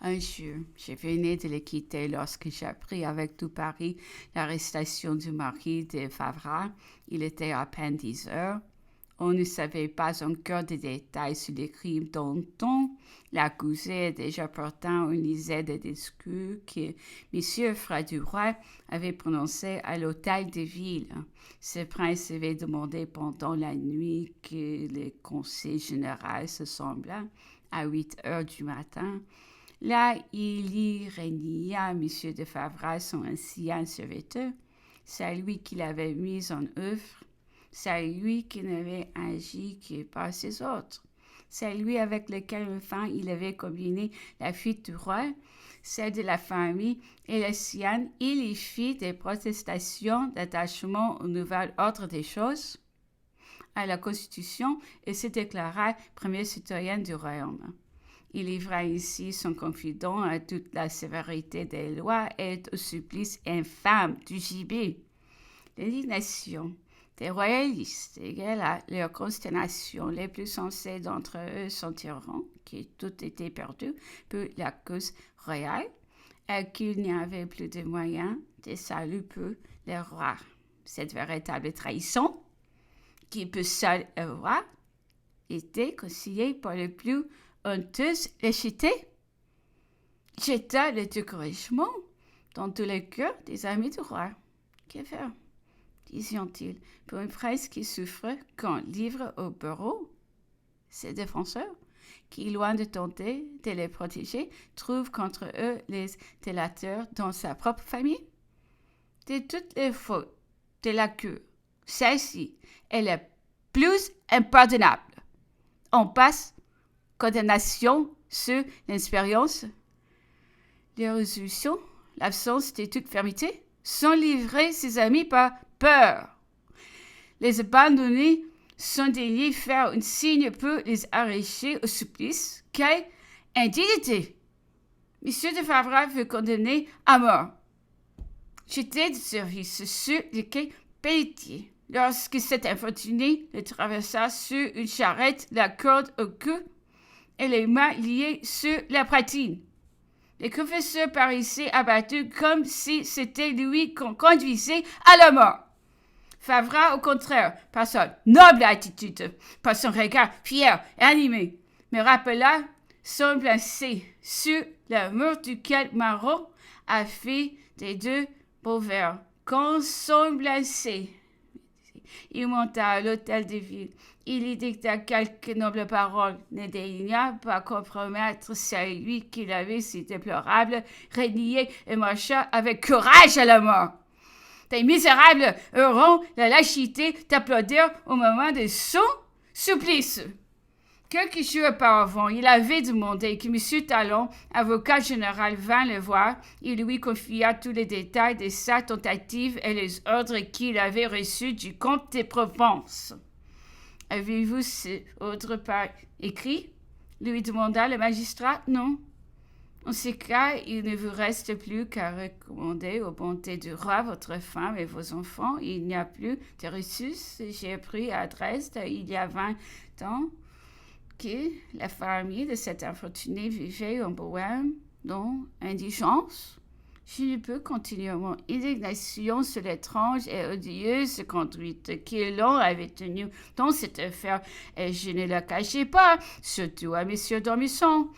Un jour, je venais de le quitter lorsque j'appris avec tout Paris l'arrestation du mari de Favra. Il était à peine 10 heures. On ne savait pas encore des détails sur les crimes dont on l'accusait. Déjà pourtant, on lisait des discours que M. Froid du Roi avait prononcés à l'hôtel de ville. Ce prince avait demandé pendant la nuit que le conseil général se sembla à 8 heures du matin. Là, il y régna M. de Favra, son ancien serviteur. C'est lui qui l'avait mis en œuvre. C'est lui qui n'avait agi que par ses autres. C'est lui avec lequel, enfin, il avait combiné la fuite du roi, celle de la famille et la sienne. Il y fit des protestations d'attachement au nouvel ordre des choses, à la Constitution, et se déclara premier citoyen du royaume. Il livra ici son confident à toute la sévérité des lois et au supplice infâme du gibet. L'indignation des royalistes égala leur consternation. Les plus sensés d'entre eux sentiront que tout était perdu pour la cause royale et qu'il n'y avait plus de moyens de saluer pour le roi. Cette véritable trahison, qui peut seule avoir, était conseillée par le plus honteuse lâcheté, jeta le découragement dans tous les cœurs des amis du roi. Que faire, disaient-ils, pour un prince qui souffre qu'on livre au bourreau ses défenseurs, qui, loin de tenter de les protéger, trouvent contre eux les délateurs dans sa propre famille? De toutes les fautes de la cure, celle-ci est la plus impardonnable. On passe condamnation sur l'expérience, les résolutions, l'absence de toute fermeté, sans livrer ses amis par peur. Les abandonnés sont daignés faire un signe pour les arracher au supplice. Quelle indignité! Monsieur de Favra fut condamné à mort. J'étais de service sur le quai Pelletier lorsque cet infortuné le traversa sur une charrette, la corde au cou et les mains liées sur la poitrine. Le confesseur paraissait abattu comme si c'était lui qu'on conduisait à la mort. Favra, au contraire, par sa noble attitude, par son regard fier et animé, me rappela son placé sur le mur duquel Marot a fait des deux beaux vers. Quand son placé, il monta à l'hôtel de ville. Il y dicta quelques nobles paroles, ne daigna pas compromettre celui qu'il avait si déplorable, renié et marcha avec courage à la mort. Tes misérables auront la lâcheté d'applaudir au moment de son supplice. Quelques jours auparavant, il avait demandé que M. Talon, avocat général, vînt le voir. Il lui confia tous les détails de sa tentative et les ordres qu'il avait reçus du comte de Provence. « Avez-vous ce ordre par écrit ?» lui demanda le magistrat. « Non. En ce cas, il ne vous reste plus qu'à recommander aux bontés du roi votre femme et vos enfants. Il n'y a plus de ressources. J'ai pris à Dresde il y a 20 ans que la famille de cet infortuné vivait en Bohême, dans indigence. Je ne peux continuer mon indignation sur l'étrange et odieuse conduite que l'on avait tenue dans cette affaire, et je ne la cachais pas, surtout à M. Dormisson.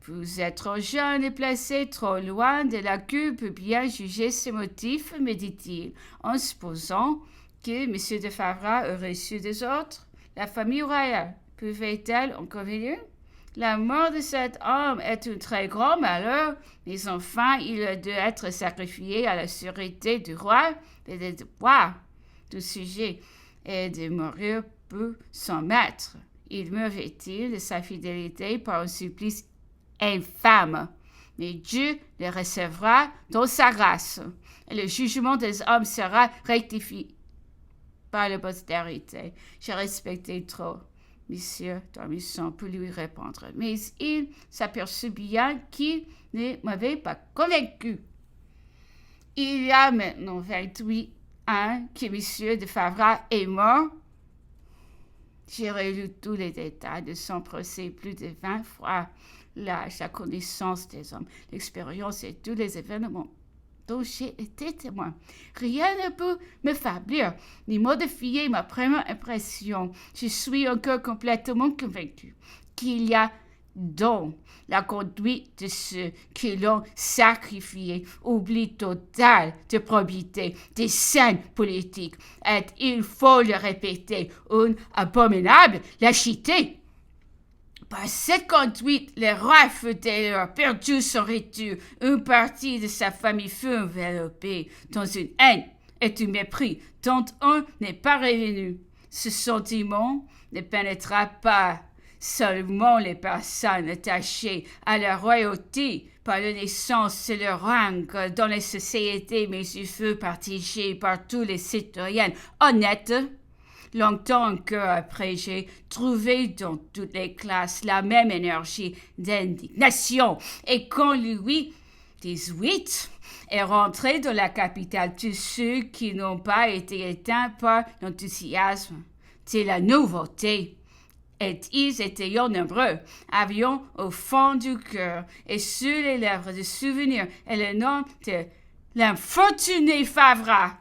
Vous êtes trop jeune et placé trop loin de la queue pour bien juger ses motifs, me dit-il, en supposant que M. de Favra aurait reçu des ordres. La famille royale pouvait-elle en convenir? La mort de cet homme est un très grand malheur, mais enfin il doit être sacrifié à la sûreté du roi et des devoirs du sujet et de mourir pour son maître. Il mourrait-il de sa fidélité par un supplice infâme, mais Dieu le recevra dans sa grâce, et le jugement des hommes sera rectifié par la postérité. J'ai respecté trop Monsieur Dormisson pour lui répondre, mais il s'aperçut bien qu'il ne m'avait pas convaincu. Il y a maintenant 28 ans que Monsieur de Favra est mort. J'ai relu tous les détails de son procès plus de 20 fois. l'âge, la connaissance des hommes, l'expérience et tous les événements dont j'ai été témoin. Rien ne peut me faiblir ni modifier ma première impression. Je suis encore complètement convaincu qu'il y a dans la conduite de ceux qui l'ont sacrifié, oubli total de probité, des scènes politiques, et il faut le répéter, une abominable lâcheté. Par cette conduite, le roi Feuder a perdu son retour. Une partie de sa famille fut enveloppée dans une haine et un mépris dont on n'est pas revenu. Ce sentiment ne pénétra pas seulement les personnes attachées à la royauté par la naissance et le rang dans les sociétés, mais il fut partagé par tous les citoyens honnêtes. Longtemps encore après, j'ai trouvé dans toutes les classes la même énergie d'indignation. Et quand Louis XVIII est rentré dans la capitale, tous ceux qui n'ont pas été éteints par l'enthousiasme de la nouveauté, et ils étaient nombreux, avions au fond du cœur et sur les lèvres de souvenirs et le nom de l'infortuné Favre.